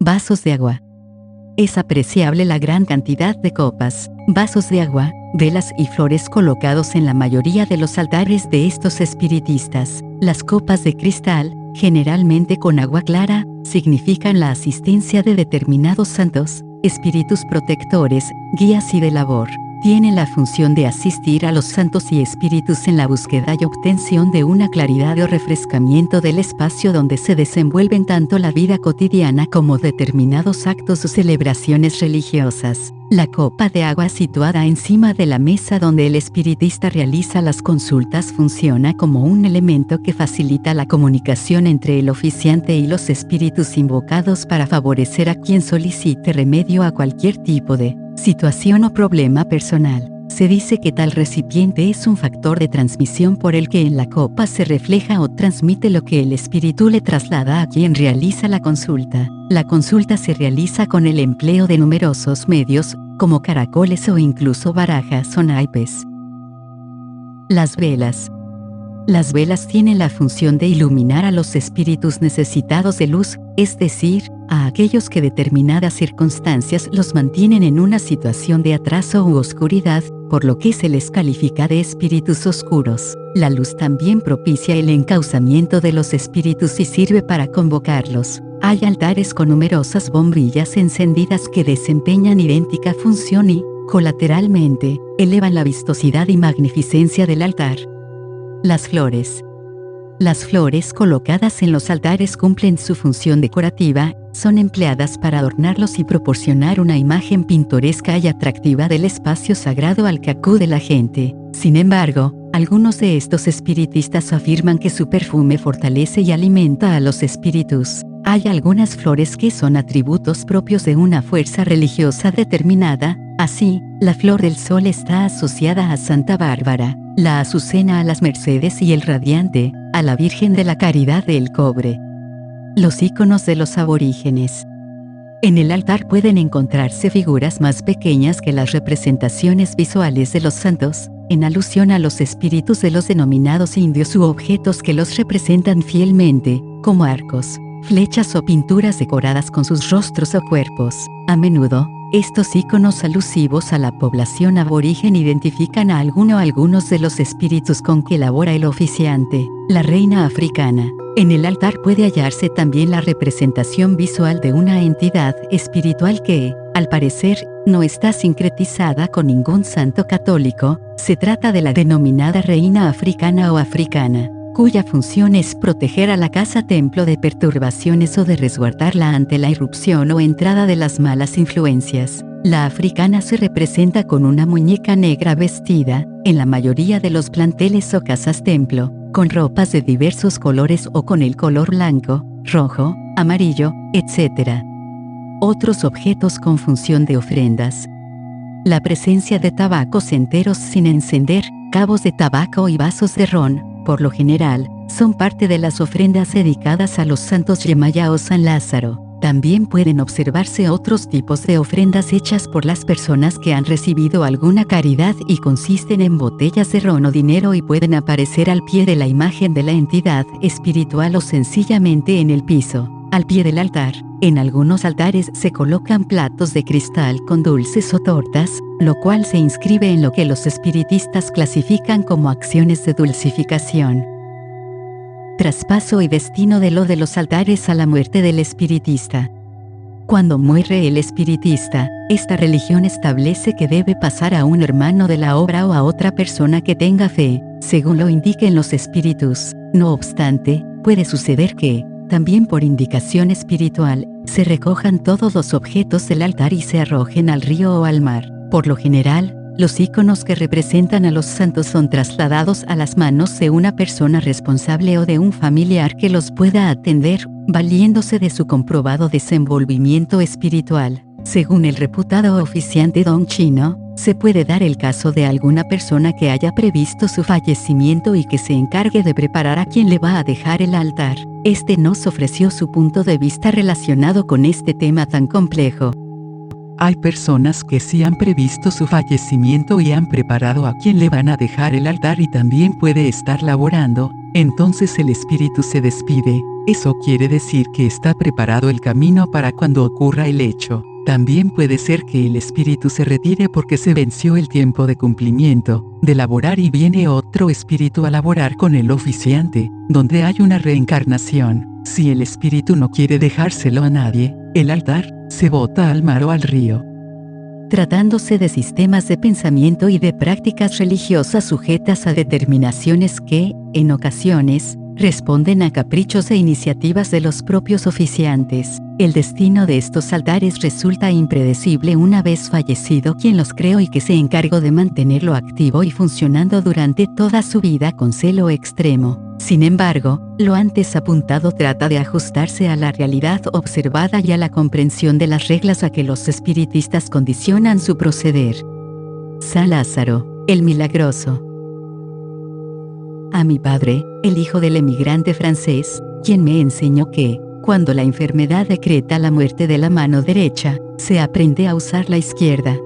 Vasos de agua. Es apreciable la gran cantidad de copas, vasos de agua, velas y flores colocados en la mayoría de los altares de estos espiritistas. Las copas de cristal, generalmente con agua clara, significan la asistencia de determinados santos, espíritus protectores, guías y de labor. Tienen la función de asistir a los santos y espíritus en la búsqueda y obtención de una claridad o refrescamiento del espacio donde se desenvuelven tanto la vida cotidiana como determinados actos o celebraciones religiosas. La copa de agua situada encima de la mesa donde el espiritista realiza las consultas funciona como un elemento que facilita la comunicación entre el oficiante y los espíritus invocados para favorecer a quien solicite remedio a cualquier tipo de situación o problema personal. Se dice que tal recipiente es un factor de transmisión por el que en la copa se refleja o transmite lo que el espíritu le traslada a quien realiza la consulta. La consulta se realiza con el empleo de numerosos medios, como caracoles o incluso barajas o naipes. Las velas. Las velas tienen la función de iluminar a los espíritus necesitados de luz, es decir, a aquellos que determinadas circunstancias los mantienen en una situación de atraso u oscuridad, por lo que se les califica de espíritus oscuros. La luz también propicia el encauzamiento de los espíritus y sirve para convocarlos. Hay altares con numerosas bombillas encendidas que desempeñan idéntica función y, colateralmente, elevan la vistosidad y magnificencia del altar. Las flores. Las flores colocadas en los altares cumplen su función decorativa, son empleadas para adornarlos y proporcionar una imagen pintoresca y atractiva del espacio sagrado al que acude la gente. Sin embargo, algunos de estos espiritistas afirman que su perfume fortalece y alimenta a los espíritus. Hay algunas flores que son atributos propios de una fuerza religiosa determinada. Así, la flor del sol está asociada a Santa Bárbara, la azucena a las Mercedes y el radiante, a la Virgen de la Caridad del Cobre. Los íconos de los aborígenes. En el altar pueden encontrarse figuras más pequeñas que las representaciones visuales de los santos, en alusión a los espíritus de los denominados indios u objetos que los representan fielmente, como arcos, flechas o pinturas decoradas con sus rostros o cuerpos. A menudo, estos íconos alusivos a la población aborigen identifican a alguno o algunos de los espíritus con que labora el oficiante. La reina africana. En el altar puede hallarse también la representación visual de una entidad espiritual que, al parecer, no está sincretizada con ningún santo católico. Se trata de la denominada reina africana o africana, cuya función es proteger a la casa-templo de perturbaciones o de resguardarla ante la irrupción o entrada de las malas influencias. La africana se representa con una muñeca negra vestida, en la mayoría de los planteles o casas-templo, con ropas de diversos colores o con el color blanco, rojo, amarillo, etc. Otros objetos con función de ofrendas. La presencia de tabacos enteros sin encender, cabos de tabaco y vasos de ron, por lo general, son parte de las ofrendas dedicadas a los santos Yemaya o San Lázaro. También pueden observarse otros tipos de ofrendas hechas por las personas que han recibido alguna caridad y consisten en botellas de ron o dinero y pueden aparecer al pie de la imagen de la entidad espiritual o sencillamente en el piso, al pie del altar. En algunos altares se colocan platos de cristal con dulces o tortas, lo cual se inscribe en lo que los espiritistas clasifican como acciones de dulcificación. Traspaso y destino de los altares a la muerte del espiritista. Cuando muere el espiritista, esta religión establece que debe pasar a un hermano de la obra o a otra persona que tenga fe, según lo indiquen los espíritus. No obstante, puede suceder que, también por indicación espiritual, se recojan todos los objetos del altar y se arrojen al río o al mar. Por lo general, los íconos que representan a los santos son trasladados a las manos de una persona responsable o de un familiar que los pueda atender, valiéndose de su comprobado desenvolvimiento espiritual. Según el reputado oficiante Don Chino, se puede dar el caso de alguna persona que haya previsto su fallecimiento y que se encargue de preparar a quien le va a dejar el altar. Este nos ofreció su punto de vista relacionado con este tema tan complejo. Hay personas que sí han previsto su fallecimiento y han preparado a quien le van a dejar el altar y también puede estar laborando, entonces el espíritu se despide, Eso quiere decir que está preparado el camino para cuando ocurra el hecho. También puede ser que el espíritu se retire porque se venció el tiempo de cumplimiento, de laborar y viene otro espíritu a laborar con el oficiante, donde hay una reencarnación. Si el espíritu no quiere dejárselo a nadie, el altar se bota al mar o al río. Tratándose de sistemas de pensamiento y de prácticas religiosas sujetas a determinaciones que, en ocasiones, responden a caprichos e iniciativas de los propios oficiantes, el destino de estos altares resulta impredecible una vez fallecido quien los creó y que se encargó de mantenerlo activo y funcionando durante toda su vida con celo extremo. Sin embargo, lo antes apuntado trata de ajustarse a la realidad observada y a la comprensión de las reglas a que los espiritistas condicionan su proceder. San Lázaro, el milagroso. A mi padre, el hijo del emigrante francés, quien me enseñó que, cuando la enfermedad decreta la muerte de la mano derecha, se aprende a usar la izquierda.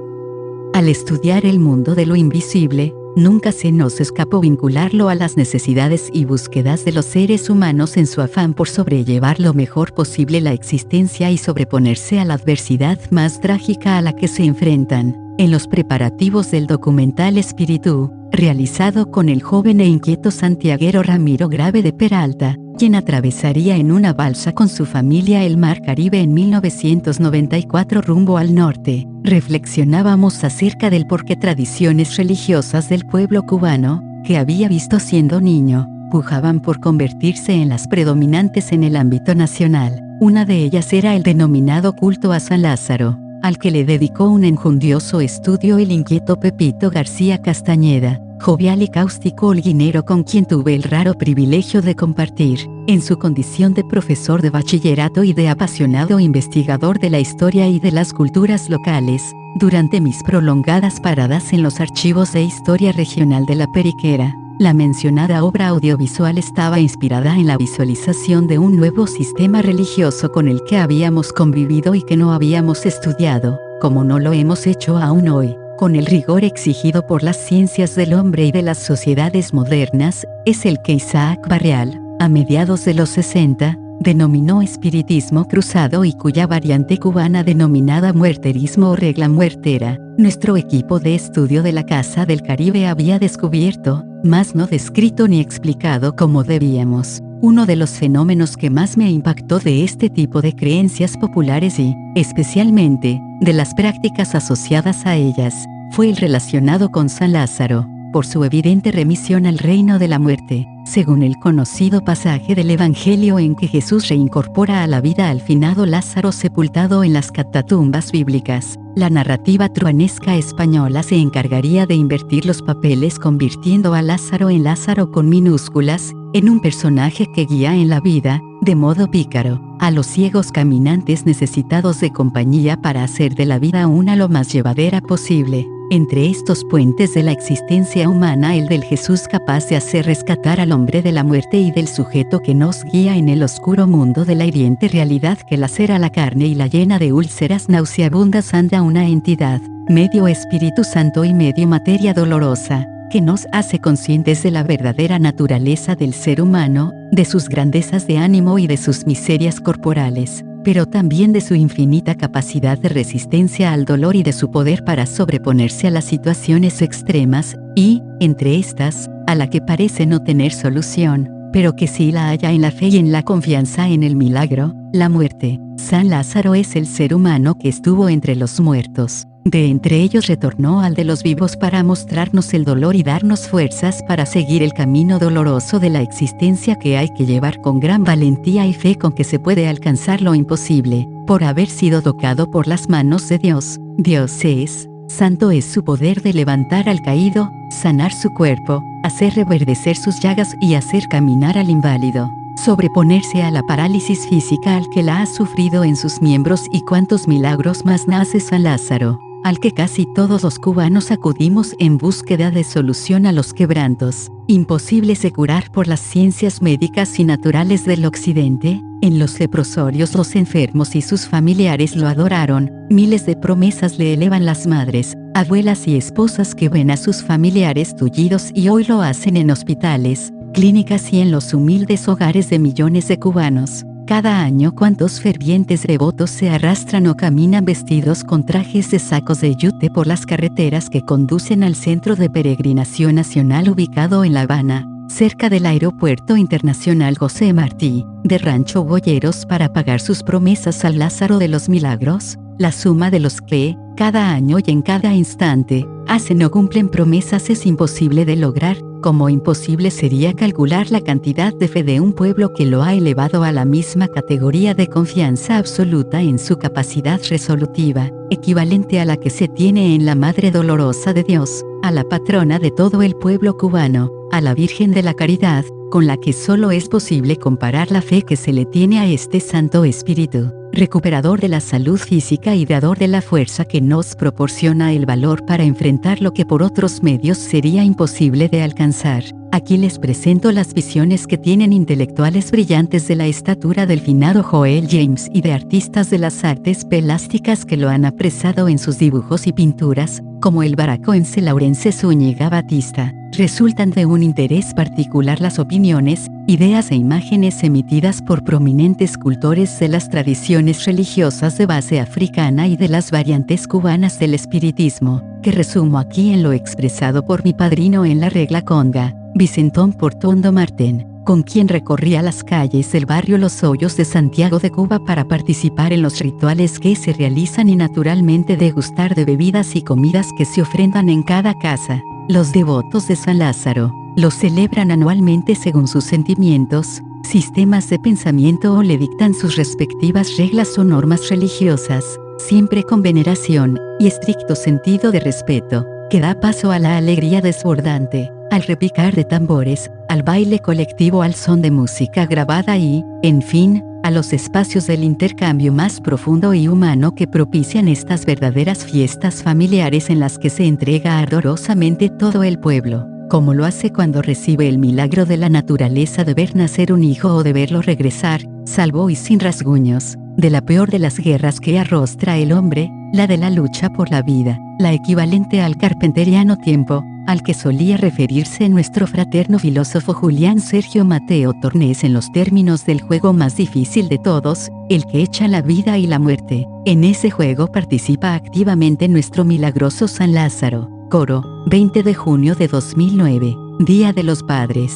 Al estudiar el mundo de lo invisible, nunca se nos escapó vincularlo a las necesidades y búsquedas de los seres humanos en su afán por sobrellevar lo mejor posible la existencia y sobreponerse a la adversidad más trágica a la que se enfrentan. En los preparativos del documental Espíritu, realizado con el joven e inquieto santiaguero Ramiro Grave de Peralta, quien atravesaría en una balsa con su familia el Mar Caribe en 1994 rumbo al norte, reflexionábamos acerca del por qué tradiciones religiosas del pueblo cubano, que había visto siendo niño, pujaban por convertirse en las predominantes en el ámbito nacional. Una de ellas era el denominado culto a San Lázaro, al que le dedicó un enjundioso estudio el inquieto Pepito García Castañeda, jovial y cáustico holguinero con quien tuve el raro privilegio de compartir, en su condición de profesor de bachillerato y de apasionado investigador de la historia y de las culturas locales, durante mis prolongadas paradas en los archivos de historia regional de La Periquera. La mencionada obra audiovisual estaba inspirada en la visualización de un nuevo sistema religioso con el que habíamos convivido y que no habíamos estudiado, como no lo hemos hecho aún hoy, con el rigor exigido por las ciencias del hombre y de las sociedades modernas. Es el que Isaac Barreal, a mediados de los 60, denominó espiritismo cruzado y cuya variante cubana denominada muerterismo o regla muertera, nuestro equipo de estudio de la Casa del Caribe había descubierto, mas no descrito ni explicado como debíamos. Uno de los fenómenos que más me impactó de este tipo de creencias populares y, especialmente, de las prácticas asociadas a ellas, fue el relacionado con San Lázaro, por su evidente remisión al reino de la muerte, según el conocido pasaje del Evangelio en que Jesús reincorpora a la vida al finado Lázaro sepultado en las catatumbas bíblicas. La narrativa truanesca española se encargaría de invertir los papeles convirtiendo a Lázaro en Lázaro con minúsculas, en un personaje que guía en la vida, de modo pícaro, a los ciegos caminantes necesitados de compañía para hacer de la vida una lo más llevadera posible. Entre estos puentes de la existencia humana, el del Jesús capaz de hacer rescatar al hombre de la muerte y del sujeto que nos guía en el oscuro mundo de la hiriente realidad que lacera la carne y la llena de úlceras nauseabundas, anda una entidad, medio Espíritu Santo y medio materia dolorosa, que nos hace conscientes de la verdadera naturaleza del ser humano, de sus grandezas de ánimo y de sus miserias corporales, pero también de su infinita capacidad de resistencia al dolor y de su poder para sobreponerse a las situaciones extremas, y, entre estas, a la que parece no tener solución, pero que sí la haya en la fe y en la confianza en el milagro, la muerte. San Lázaro es el ser humano que estuvo entre los muertos. De entre ellos retornó al de los vivos para mostrarnos el dolor y darnos fuerzas para seguir el camino doloroso de la existencia que hay que llevar con gran valentía y fe con que se puede alcanzar lo imposible, por haber sido tocado por las manos de Dios. Dios es, santo es su poder de levantar al caído, sanar su cuerpo, hacer reverdecer sus llagas y hacer caminar al inválido, sobreponerse a la parálisis física al que la ha sufrido en sus miembros y cuántos milagros más nace San Lázaro, al que casi todos los cubanos acudimos en búsqueda de solución a los quebrantos, imposibles de curar por las ciencias médicas y naturales del occidente. En los leprosorios los enfermos y sus familiares lo adoraron, miles de promesas le elevan las madres, abuelas y esposas que ven a sus familiares tullidos y hoy lo hacen en hospitales, clínicas y en los humildes hogares de millones de cubanos. Cada año, cuántos fervientes devotos se arrastran o caminan vestidos con trajes de sacos de yute por las carreteras que conducen al Centro de Peregrinación Nacional ubicado en La Habana, cerca del Aeropuerto Internacional José Martí, de Rancho Boyeros, para pagar sus promesas al Lázaro de los Milagros. La suma de los que, cada año y en cada instante, hacen o cumplen promesas es imposible de lograr, como imposible sería calcular la cantidad de fe de un pueblo que lo ha elevado a la misma categoría de confianza absoluta en su capacidad resolutiva, equivalente a la que se tiene en la Madre Dolorosa de Dios, a la patrona de todo el pueblo cubano, a la Virgen de la Caridad, con la que solo es posible comparar la fe que se le tiene a este Santo Espíritu, recuperador de la salud física y dador de la fuerza que nos proporciona el valor para enfrentar lo que por otros medios sería imposible de alcanzar. Aquí les presento las visiones que tienen intelectuales brillantes de la estatura del finado Joel James y de artistas de las artes plásticas que lo han apresado en sus dibujos y pinturas, como el baracoense Laurence Zúñiga Batista. Resultan de un interés particular las opiniones, ideas e imágenes emitidas por prominentes escultores de las tradiciones religiosas de base africana y de las variantes cubanas del espiritismo, que resumo aquí en lo expresado por mi padrino en la regla conga, Vicentón Portondo Martén, con quien recorría las calles del barrio Los Hoyos de Santiago de Cuba para participar en los rituales que se realizan y naturalmente degustar de bebidas y comidas que se ofrendan en cada casa. Los devotos de San Lázaro lo celebran anualmente según sus sentimientos, sistemas de pensamiento o le dictan sus respectivas reglas o normas religiosas, siempre con veneración y estricto sentido de respeto, que da paso a la alegría desbordante, al repicar de tambores, al baile colectivo al son de música grabada y, en fin, a los espacios del intercambio más profundo y humano que propician estas verdaderas fiestas familiares en las que se entrega ardorosamente todo el pueblo, como lo hace cuando recibe el milagro de la naturaleza de ver nacer un hijo o de verlo regresar, salvo y sin rasguños, de la peor de las guerras que arrostra el hombre, la de la lucha por la vida, la equivalente al carpenteriano tiempo, al que solía referirse nuestro fraterno filósofo Julián Sergio Mateo Tornés en los términos del juego más difícil de todos, el que echa la vida y la muerte. En ese juego participa activamente nuestro milagroso San Lázaro. Coro, 20 de junio de 2009, Día de los Padres.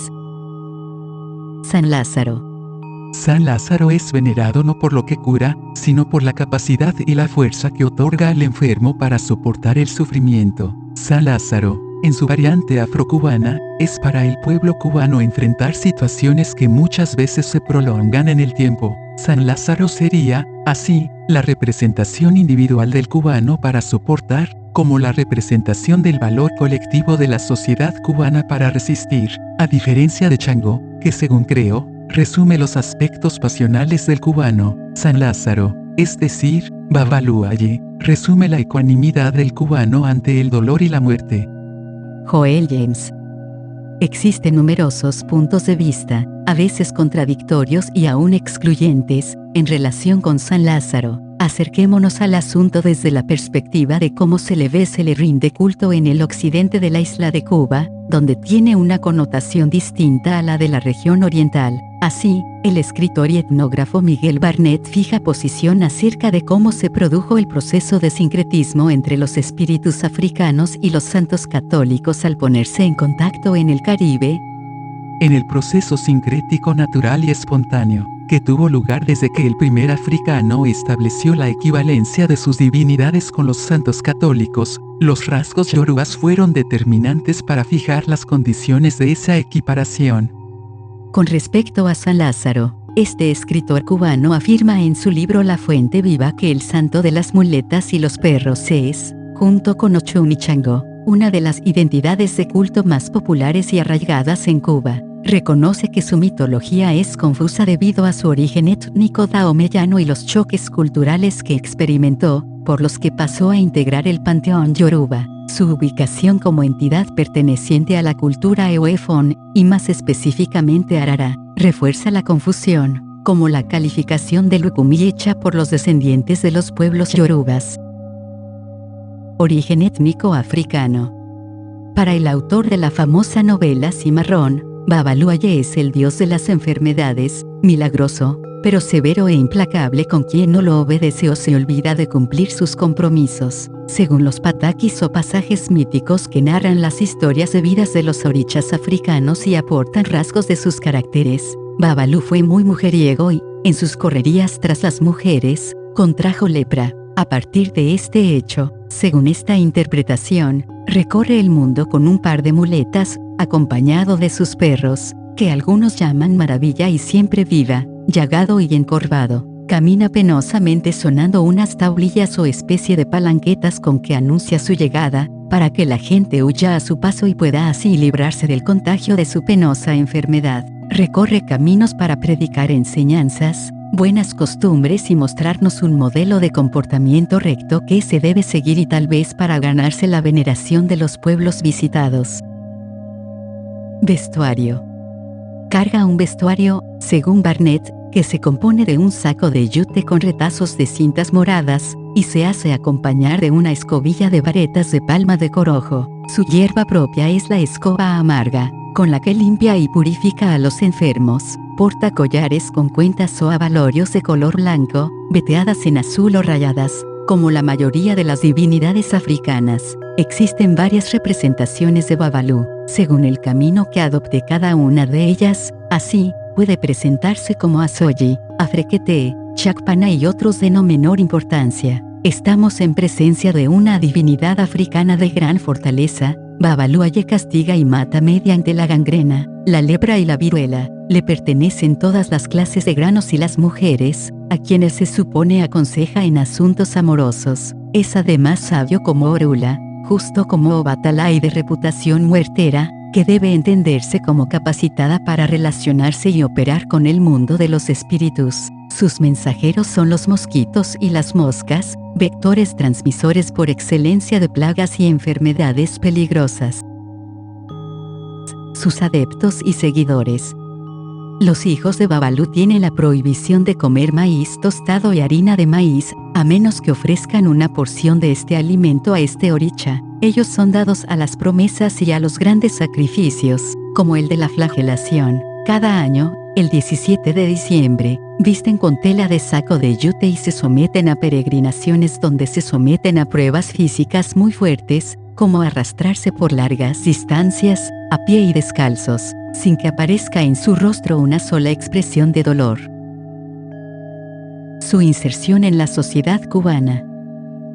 San Lázaro. San Lázaro es venerado no por lo que cura, sino por la capacidad y la fuerza que otorga al enfermo para soportar el sufrimiento. San Lázaro, en su variante afrocubana, es para el pueblo cubano enfrentar situaciones que muchas veces se prolongan en el tiempo. San Lázaro sería, así, la representación individual del cubano para soportar, como la representación del valor colectivo de la sociedad cubana para resistir, a diferencia de Chango, que según creo, resume los aspectos pasionales del cubano. San Lázaro, es decir, Babaluaye, resume la ecuanimidad del cubano ante el dolor y la muerte. Joel James. Existen numerosos puntos de vista, a veces contradictorios y aún excluyentes, en relación con San Lázaro. Acerquémonos al asunto desde la perspectiva de cómo se le rinde culto en el occidente de la isla de Cuba, donde tiene una connotación distinta a la de la región oriental. Así, el escritor y etnógrafo Miguel Barnett fija posición acerca de cómo se produjo el proceso de sincretismo entre los espíritus africanos y los santos católicos al ponerse en contacto en el Caribe. En el proceso sincrético natural y espontáneo, que tuvo lugar desde que el primer africano estableció la equivalencia de sus divinidades con los santos católicos, los rasgos yorubas fueron determinantes para fijar las condiciones de esa equiparación. Con respecto a San Lázaro, este escritor cubano afirma en su libro La Fuente Viva que el santo de las muletas y los perros es, junto con Ochun y Chango, una de las identidades de culto más populares y arraigadas en Cuba. Reconoce que su mitología es confusa debido a su origen étnico daomeyano y los choques culturales que experimentó, por los que pasó a integrar el panteón yoruba. Su ubicación como entidad perteneciente a la cultura Eoefon, y más específicamente Arara, refuerza la confusión, como la calificación de Lukumi hecha por los descendientes de los pueblos yorubas. Origen étnico africano. Para el autor de la famosa novela Cimarrón, Babaluaye es el dios de las enfermedades, milagroso, pero severo e implacable con quien no lo obedece o se olvida de cumplir sus compromisos. Según los patakis o pasajes míticos que narran las historias de vidas de los orichas africanos y aportan rasgos de sus caracteres, Babalu fue muy mujeriego y, en sus correrías tras las mujeres, contrajo lepra. A partir de este hecho, según esta interpretación, recorre el mundo con un par de muletas, acompañado de sus perros, que algunos llaman Maravilla y Siempre Viva, llagado y encorvado. Camina penosamente sonando unas tablillas o especie de palanquetas con que anuncia su llegada, para que la gente huya a su paso y pueda así librarse del contagio de su penosa enfermedad. Recorre caminos para predicar enseñanzas, buenas costumbres y mostrarnos un modelo de comportamiento recto que se debe seguir y tal vez para ganarse la veneración de los pueblos visitados. Vestuario. Carga un vestuario, según Barnett, que se compone de un saco de yute con retazos de cintas moradas, y se hace acompañar de una escobilla de varetas de palma de corojo. Su hierba propia es la escoba amarga, con la que limpia y purifica a los enfermos. Porta collares con cuentas o abalorios de color blanco, veteadas en azul o rayadas, como la mayoría de las divinidades africanas. Existen varias representaciones de Babalu, según el camino que adopte cada una de ellas. Así, puede presentarse como Asoyi, Afrekete, Chakpana y otros de no menor importancia. Estamos en presencia de una divinidad africana de gran fortaleza. Babaluaye castiga y mata mediante la gangrena, la lepra y la viruela. Le pertenecen todas las clases de granos y las mujeres, a quienes se supone aconseja en asuntos amorosos. Es además sabio como Orula, justo como Obatala y de reputación muertera, que debe entenderse como capacitada para relacionarse y operar con el mundo de los espíritus. Sus mensajeros son los mosquitos y las moscas, vectores transmisores por excelencia de plagas y enfermedades peligrosas. Sus adeptos y seguidores. Los hijos de Babalu tienen la prohibición de comer maíz tostado y harina de maíz, a menos que ofrezcan una porción de este alimento a este oricha. Ellos son dados a las promesas y a los grandes sacrificios, como el de la flagelación. Cada año, el 17 de diciembre, visten con tela de saco de yute y se someten a peregrinaciones donde se someten a pruebas físicas muy fuertes, como arrastrarse por largas distancias, a pie y descalzos, sin que aparezca en su rostro una sola expresión de dolor. Su inserción en la sociedad cubana.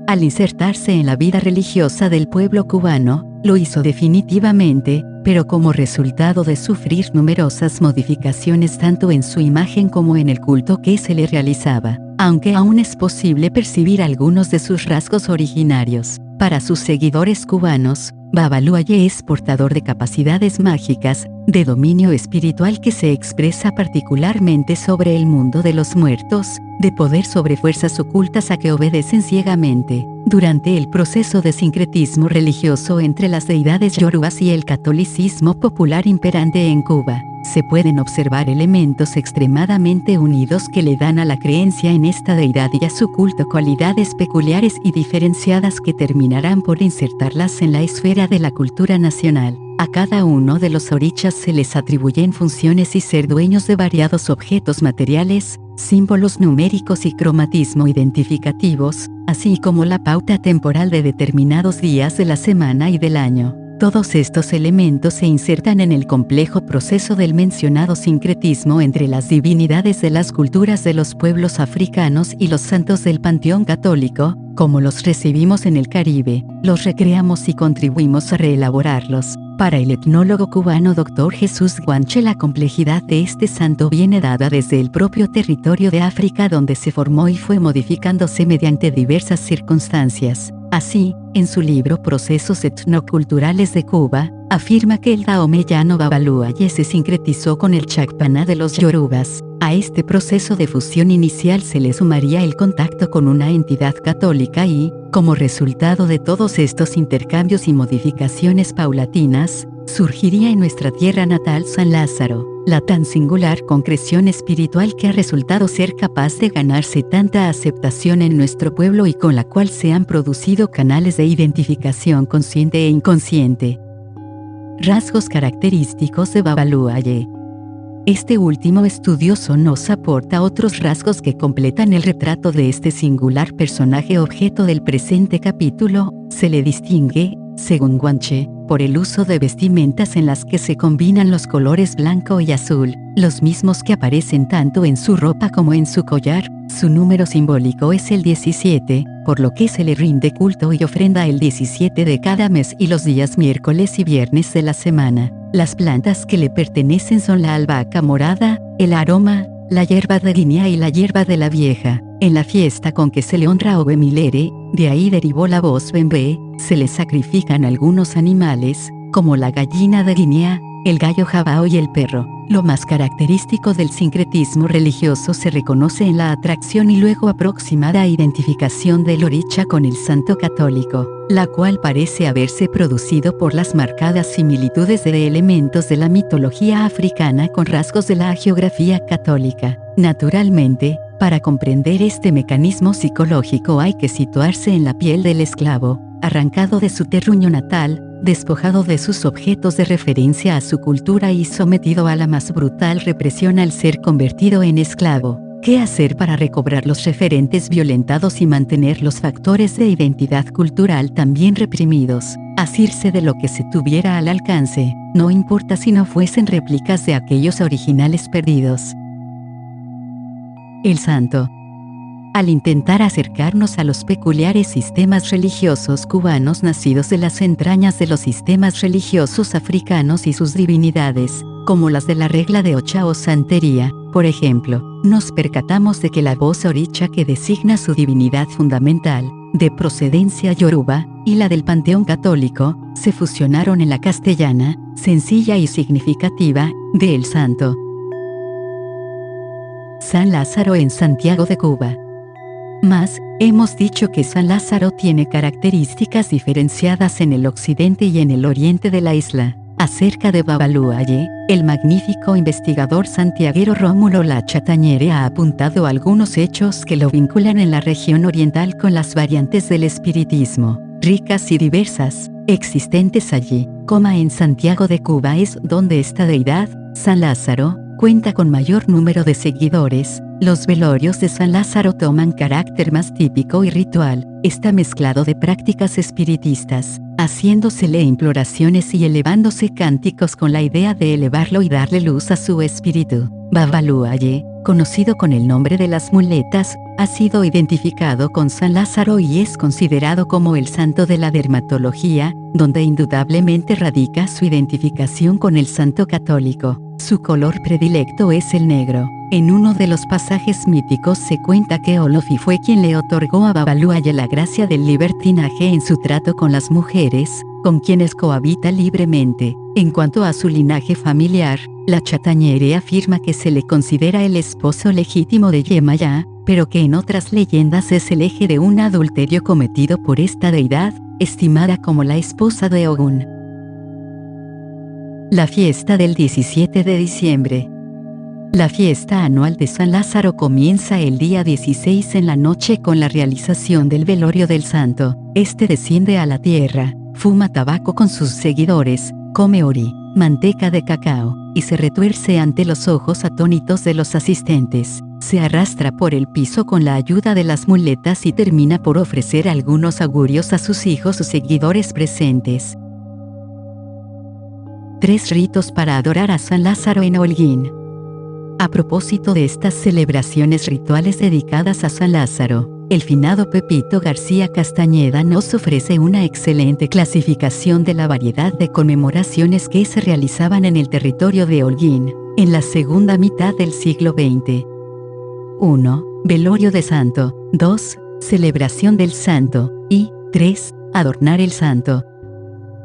Al insertarse en la vida religiosa del pueblo cubano, lo hizo definitivamente, pero como resultado de sufrir numerosas modificaciones tanto en su imagen como en el culto que se le realizaba, aunque aún es posible percibir algunos de sus rasgos originarios. Para sus seguidores cubanos, Babaluaye es portador de capacidades mágicas, de dominio espiritual que se expresa particularmente sobre el mundo de los muertos, de poder sobre fuerzas ocultas a que obedecen ciegamente. Durante el proceso de sincretismo religioso entre las deidades yorubas y el catolicismo popular imperante en Cuba, se pueden observar elementos extremadamente unidos que le dan a la creencia en esta deidad y a su culto cualidades peculiares y diferenciadas que terminarán por insertarlas en la esfera de la cultura nacional. A cada uno de los orichas se les atribuyen funciones y ser dueños de variados objetos materiales, símbolos numéricos y cromatismo identificativos, así como la pauta temporal de determinados días de la semana y del año. Todos estos elementos se insertan en el complejo proceso del mencionado sincretismo entre las divinidades de las culturas de los pueblos africanos y los santos del panteón católico. Como los recibimos en el Caribe, los recreamos y contribuimos a reelaborarlos. Para el etnólogo cubano Dr. Jesús Guanche, la complejidad de este santo viene dada desde el propio territorio de África donde se formó y fue modificándose mediante diversas circunstancias. Así, en su libro Procesos etnoculturales de Cuba, afirma que el daomeyano Babaluaye se sincretizó con el chakpana de los yorubas. A este proceso de fusión inicial se le sumaría el contacto con una entidad católica y, como resultado de todos estos intercambios y modificaciones paulatinas, surgiría en nuestra tierra natal San Lázaro, la tan singular concreción espiritual que ha resultado ser capaz de ganarse tanta aceptación en nuestro pueblo y con la cual se han producido canales de identificación consciente e inconsciente. Rasgos característicos de Babaluaye. Este último estudioso nos aporta otros rasgos que completan el retrato de este singular personaje objeto del presente capítulo. Se le distingue, según Guanche, por el uso de vestimentas en las que se combinan los colores blanco y azul, los mismos que aparecen tanto en su ropa como en su collar. Su número simbólico es el 17, por lo que se le rinde culto y ofrenda el 17 de cada mes y los días miércoles y viernes de la semana. Las plantas que le pertenecen son la albahaca morada, el aroma, la hierba de Guinea y la hierba de la vieja. En la fiesta con que se le honra a Obemilere, de ahí derivó la voz Bembe, se le sacrifican algunos animales, como la gallina de Guinea, el gallo jabao y el perro. Lo más característico del sincretismo religioso se reconoce en la atracción y luego aproximada identificación del oricha con el santo católico, la cual parece haberse producido por las marcadas similitudes de elementos de la mitología africana con rasgos de la geografía católica. Naturalmente, para comprender este mecanismo psicológico hay que situarse en la piel del esclavo, arrancado de su terruño natal, despojado de sus objetos de referencia a su cultura y sometido a la más brutal represión al ser convertido en esclavo. ¿Qué hacer para recobrar los referentes violentados y mantener los factores de identidad cultural también reprimidos? Asirse de lo que se tuviera al alcance, no importa si no fuesen réplicas de aquellos originales perdidos. El santo. Al intentar acercarnos a los peculiares sistemas religiosos cubanos nacidos de las entrañas de los sistemas religiosos africanos y sus divinidades, como las de la regla de Ocha o santería, por ejemplo, nos percatamos de que la voz oricha que designa su divinidad fundamental, de procedencia yoruba, y la del panteón católico, se fusionaron en la castellana, sencilla y significativa, de El Santo. San Lázaro en Santiago de Cuba. Más, hemos dicho que San Lázaro tiene características diferenciadas en el occidente y en el oriente de la isla. Acerca de Babaluaye, el magnífico investigador santiaguero Rómulo La Chatañere ha apuntado algunos hechos que lo vinculan en la región oriental con las variantes del espiritismo, ricas y diversas, existentes allí, en Santiago de Cuba es donde esta deidad, San Lázaro, cuenta con mayor número de seguidores. Los velorios de San Lázaro toman carácter más típico y ritual, está mezclado de prácticas espiritistas, haciéndosele imploraciones y elevándose cánticos con la idea de elevarlo y darle luz a su espíritu. Babaluaye, conocido con el nombre de las muletas, ha sido identificado con San Lázaro y es considerado como el santo de la dermatología, donde indudablemente radica su identificación con el santo católico. Su color predilecto es el negro. En uno de los pasajes míticos se cuenta que Olofi fue quien le otorgó a Babaluaye la gracia del libertinaje en su trato con las mujeres, con quienes cohabita libremente. En cuanto a su linaje familiar, La Chatañere afirma que se le considera el esposo legítimo de Yemayá, pero que en otras leyendas es el eje de un adulterio cometido por esta deidad, estimada como la esposa de Ogún. La fiesta del 17 de diciembre. La fiesta anual de San Lázaro comienza el día 16 en la noche con la realización del velorio del santo. Este desciende a la tierra, fuma tabaco con sus seguidores, come ori, manteca de cacao, y se retuerce ante los ojos atónitos de los asistentes. Se arrastra por el piso con la ayuda de las muletas y termina por ofrecer algunos augurios a sus hijos o seguidores presentes. 3 ritos para adorar a San Lázaro en Holguín. A propósito de estas celebraciones rituales dedicadas a San Lázaro, el finado Pepito García Castañeda nos ofrece una excelente clasificación de la variedad de conmemoraciones que se realizaban en el territorio de Holguín, en la segunda mitad del siglo XX. 1. Velorio de santo. 2. Celebración del santo. Y 3. Adornar el santo.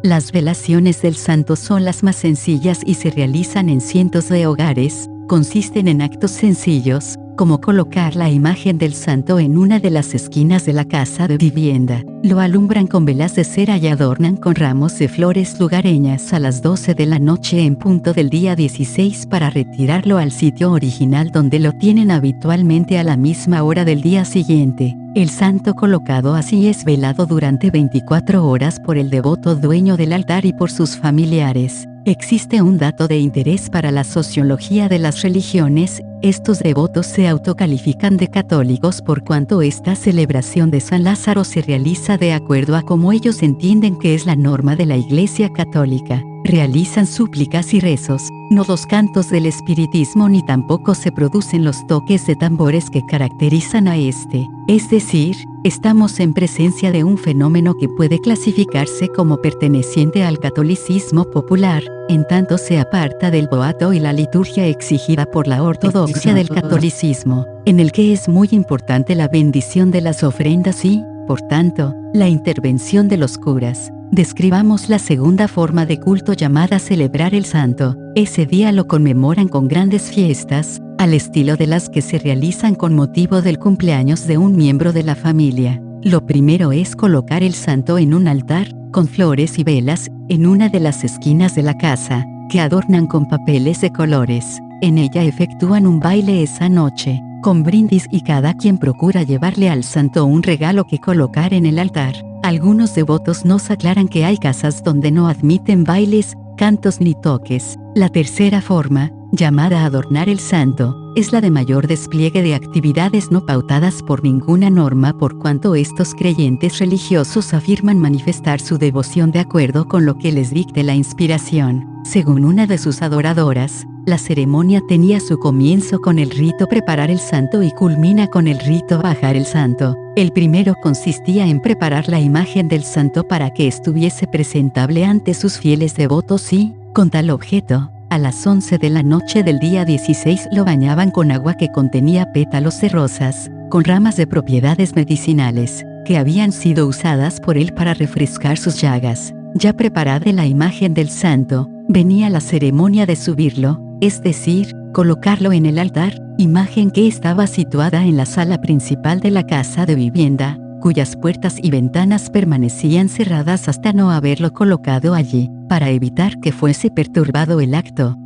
Las velaciones del santo son las más sencillas y se realizan en cientos de hogares. Consisten en actos sencillos, como colocar la imagen del santo en una de las esquinas de la casa de vivienda. Lo alumbran con velas de cera y adornan con ramos de flores lugareñas a las 12 de la noche en punto del día 16 para retirarlo al sitio original donde lo tienen habitualmente a la misma hora del día siguiente. El santo colocado así es velado durante 24 horas por el devoto dueño del altar y por sus familiares. Existe un dato de interés para la sociología de las religiones. Estos devotos se autocalifican de católicos por cuanto esta celebración de San Lázaro se realiza de acuerdo a como ellos entienden que es la norma de la Iglesia Católica. Realizan súplicas y rezos, no los cantos del espiritismo ni tampoco se producen los toques de tambores que caracterizan a este. Es decir, estamos en presencia de un fenómeno que puede clasificarse como perteneciente al catolicismo popular, en tanto se aparta del boato y la liturgia exigida por la ortodoxia del catolicismo, en el que es muy importante la bendición de las ofrendas y, por tanto, la intervención de los curas. Describamos la segunda forma de culto llamada celebrar el santo. Ese día lo conmemoran con grandes fiestas, al estilo de las que se realizan con motivo del cumpleaños de un miembro de la familia. Lo primero es colocar el santo en un altar, con flores y velas, en una de las esquinas de la casa, que adornan con papeles de colores. En ella efectúan un baile esa noche, con brindis y cada quien procura llevarle al santo un regalo que colocar en el altar. Algunos devotos nos aclaran que hay casas donde no admiten bailes, cantos ni toques. La tercera forma, llamada adornar el santo, es la de mayor despliegue de actividades no pautadas por ninguna norma por cuanto estos creyentes religiosos afirman manifestar su devoción de acuerdo con lo que les dicte la inspiración. Según una de sus adoradoras, la ceremonia tenía su comienzo con el rito preparar el santo y culmina con el rito bajar el santo. El primero consistía en preparar la imagen del santo para que estuviese presentable ante sus fieles devotos y, con tal objeto, a las 11 de la noche del día 16 lo bañaban con agua que contenía pétalos de rosas, con ramas de propiedades medicinales, que habían sido usadas por él para refrescar sus llagas. Ya preparada la imagen del santo, venía la ceremonia de subirlo, es decir, colocarlo en el altar, imagen que estaba situada en la sala principal de la casa de vivienda, cuyas puertas y ventanas permanecían cerradas hasta no haberlo colocado allí, para evitar que fuese perturbado el acto.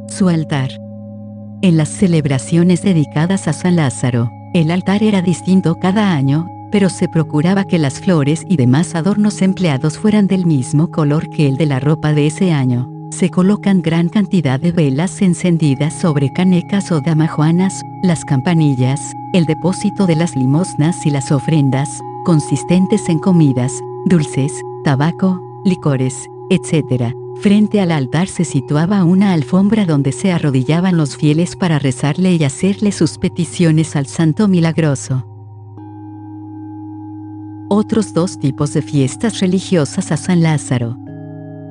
Su altar. En las celebraciones dedicadas a San Lázaro, el altar era distinto cada año, pero se procuraba que las flores y demás adornos empleados fueran del mismo color que el de la ropa de ese año. Se colocan gran cantidad de velas encendidas sobre canecas o damajuanas, las campanillas, el depósito de las limosnas y las ofrendas, consistentes en comidas, dulces, tabaco, licores, etc. Frente al altar se situaba una alfombra donde se arrodillaban los fieles para rezarle y hacerle sus peticiones al Santo Milagroso. Otros dos tipos de fiestas religiosas a San Lázaro.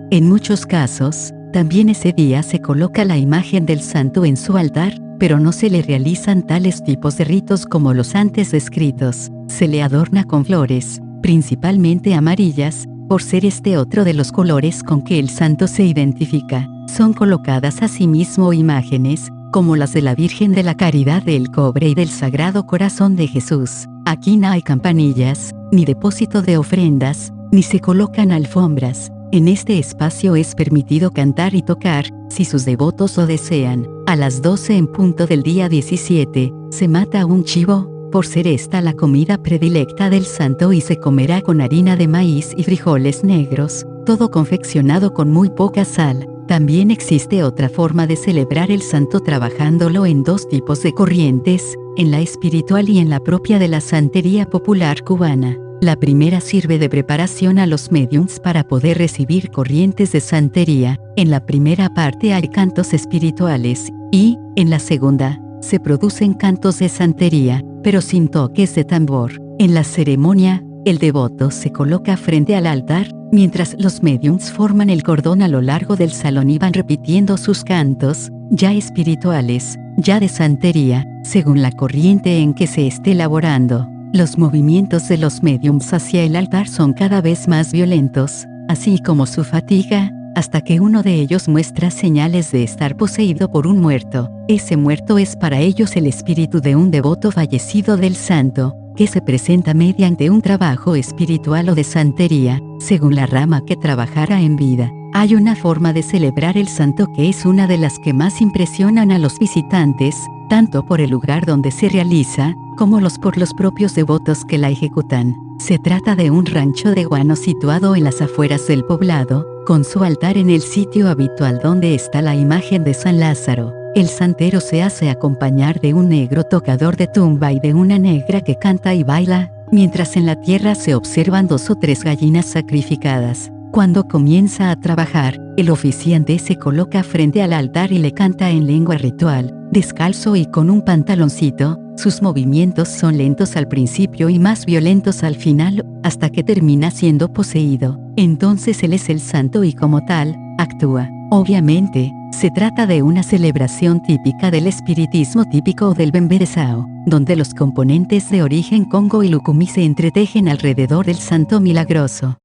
En muchos casos, también ese día se coloca la imagen del santo en su altar, pero no se le realizan tales tipos de ritos como los antes descritos. Se le adorna con flores, principalmente amarillas, por ser este otro de los colores con que el santo se identifica. Son colocadas asimismo imágenes, como las de la Virgen de la Caridad del Cobre y del Sagrado Corazón de Jesús. Aquí no hay campanillas, ni depósito de ofrendas, ni se colocan alfombras. En este espacio es permitido cantar y tocar, si sus devotos lo desean. A las 12 en punto del día 17, se mata un chivo, por ser esta la comida predilecta del santo y se comerá con harina de maíz y frijoles negros, todo confeccionado con muy poca sal. También existe otra forma de celebrar el santo trabajándolo en dos tipos de corrientes, en la espiritual y en la propia de la santería popular cubana. La primera sirve de preparación a los médiums para poder recibir corrientes de santería. En la primera parte hay cantos espirituales, y, en la segunda, se producen cantos de santería, pero sin toques de tambor. En la ceremonia, el devoto se coloca frente al altar, mientras los médiums forman el cordón a lo largo del salón y van repitiendo sus cantos, ya espirituales, ya de santería, según la corriente en que se esté elaborando. Los movimientos de los médiums hacia el altar son cada vez más violentos, así como su fatiga, hasta que uno de ellos muestra señales de estar poseído por un muerto. Ese muerto es para ellos el espíritu de un devoto fallecido del santo, que se presenta mediante un trabajo espiritual o de santería, según la rama que trabajara en vida. Hay una forma de celebrar el santo que es una de las que más impresionan a los visitantes, tanto por el lugar donde se realiza, como por los propios devotos que la ejecutan. Se trata de un rancho de guano situado en las afueras del poblado, con su altar en el sitio habitual donde está la imagen de San Lázaro. El santero se hace acompañar de un negro tocador de tumba y de una negra que canta y baila, mientras en la tierra se observan 2 o 3 gallinas sacrificadas. Cuando comienza a trabajar, el oficiante se coloca frente al altar y le canta en lengua ritual, descalzo y con un pantaloncito. Sus movimientos son lentos al principio y más violentos al final, hasta que termina siendo poseído. Entonces él es el santo y como tal, actúa. Obviamente, se trata de una celebración típica del espiritismo típico del Bemberesao, donde los componentes de origen Congo y Lukumi se entretejen alrededor del santo milagroso.